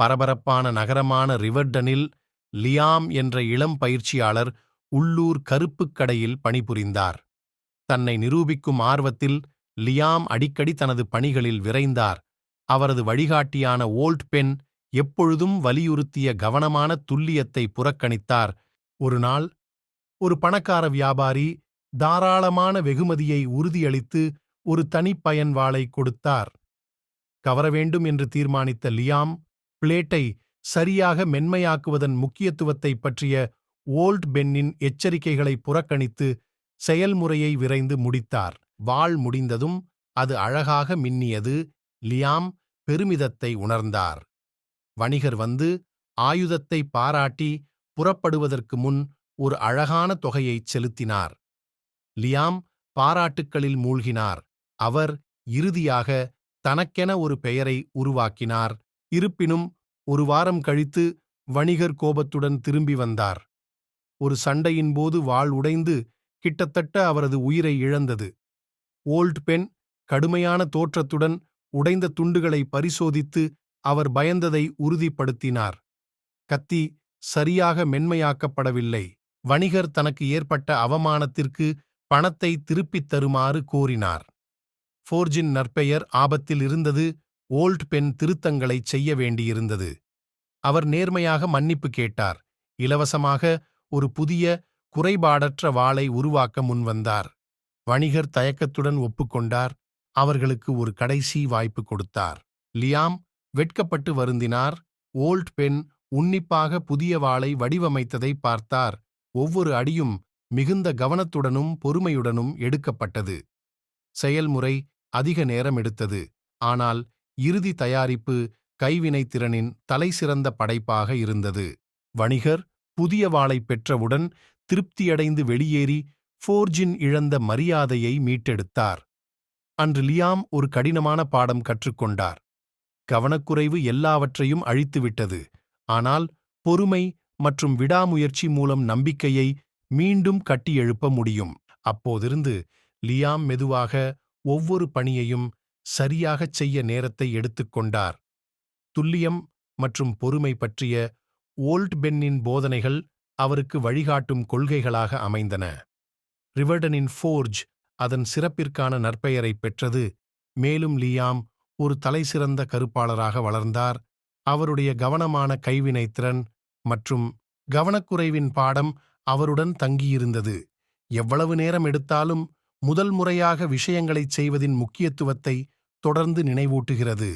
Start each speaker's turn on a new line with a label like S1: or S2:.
S1: பரபரப்பான நகரமான ரிவர்டனில் லியாம் என்ற இளம் பயிற்சியாளர் உள்ளூர் கருப்புக் கடையில் பணிபுரிந்தார். தன்னை நிரூபிக்கும் ஆர்வத்தில் லியாம் அடிக்கடி தனது பணிகளில் விரைந்தார். அவரது வழிகாட்டியான ஓல்ட் பென் எப்பொழுதும் வலியுறுத்திய கவனமான துல்லியத்தை புறக்கணித்தார். ஒரு நாள் ஒரு பணக்கார வியாபாரி தாராளமான வெகுமதியை உறுதியளித்து ஒரு தனிப்பயன் வாளை கொடுத்தார். கவர வேண்டும் என்று தீர்மானித்த லியாம் பிளேட்டை சரியாக மென்மையாக்குவதன் முக்கியத்துவத்தைப் பற்றிய ஓல்ட் பென்னின் எச்சரிக்கைகளை புறக்கணித்து செயல்முறையை விரைந்து முடித்தார். வாள் முடிந்ததும் அது அழகாக மின்னியது. லியாம் பெருமிதத்தை உணர்ந்தார். வணிகர் வந்து ஆயுதத்தை பாராட்டி புறப்படுவதற்கு முன் ஒரு அழகான தொகையைச் செலுத்தினார். லியாம் பாராட்டுக்களில் மூழ்கினார். அவர் இறுதியாக தனக்கென ஒரு பெயரை உருவாக்கினார். இருப்பினும் ஒரு வாரம் கழித்து வணிகர் கோபத்துடன் திரும்பி வந்தார். ஒரு சண்டையின் போது வாள் உடைந்து கிட்டத்தட்ட அவரது உயிரை இழந்தது. ஓல்ட் பென் கடுமையான தோற்றத்துடன் உடைந்த துண்டுகளை பரிசோதித்து அவர் பயந்ததை உறுதிப்படுத்தினார். கத்தி சரியாக மென்மையாக்கப்படவில்லை. வணிகர் தனக்கு ஏற்பட்ட அவமானத்திற்கு பணத்தை திருப்பித் தருமாறு கோரினார். ஃபோர்ஜின் நற்பெயர் ஆபத்தில் இருந்தது. ஓல்ட் பென் திருத்தங்களைச் செய்ய வேண்டியிருந்தது. அவர் நேர்மையாக மன்னிப்பு கேட்டார். இலவசமாக ஒரு புதிய குறைபாடற்ற வாளை உருவாக்க முன்வந்தார். வணிகர் தயக்கத்துடன் ஒப்புக்கொண்டார். அவர்களுக்கு ஒரு கடைசி வாய்ப்பு கொடுத்தார். லியாம் வெட்கப்பட்டு வருந்தினார். ஓல்ட் பென் உன்னிப்பாக புதிய வாளை வடிவமைத்ததை பார்த்தார். ஒவ்வொரு அடியும் மிகுந்த கவனத்துடனும் பொறுமையுடனும் எடுக்கப்பட்டது. செயல்முறை அதிக நேரம் எடுத்தது. ஆனால் இறுதி தயாரிப்பு கைவினைத்திறனின் தலைசிறந்த படைப்பாக இருந்தது. வணிகர் புதிய வாளை பெற்றவுடன் திருப்தியடைந்து வெளியேறி ஃபோர்ஜின் இழந்த மரியாதையை மீட்டெடுத்தார். அன்று லியாம் ஒரு கடினமான பாடம் கற்றுக்கொண்டார். கவனக்குறைவு எல்லாவற்றையும் அழித்துவிட்டது. ஆனால் பொறுமை மற்றும் விடாமுயற்சி மூலம் நம்பிக்கையை மீண்டும் கட்டியெழுப்ப முடியும். அப்போதிருந்து லியாம் மெதுவாக ஒவ்வொரு பணியையும் சரியாகச் செய்ய நேரத்தை எடுத்துக்கொண்டார். துல்லியம் மற்றும் பொறுமை பற்றிய ஓல்ட் பென்னின் போதனைகள் அவருக்கு வழிகாட்டும் கொள்கைகளாக அமைந்தன. ரிவர்டனின் ஃபோர்ஜ் அதன் சிறப்பிற்கான நற்பெயரைப் பெற்றது. மேலும் லியாம் ஒரு தலைசிறந்த கருப்பாளராக வளர்ந்தார். அவருடைய கவனமான கைவினைத்திறன் மற்றும் கவனக்குறைவின் பாடம் அவருடன் தங்கியிருந்தது. எவ்வளவு நேரம் எடுத்தாலும் முதல் முறையாக விஷயங்களைச் செய்வதின் முக்கியத்துவத்தை தொடர்ந்து நினைவூட்டுகிறது.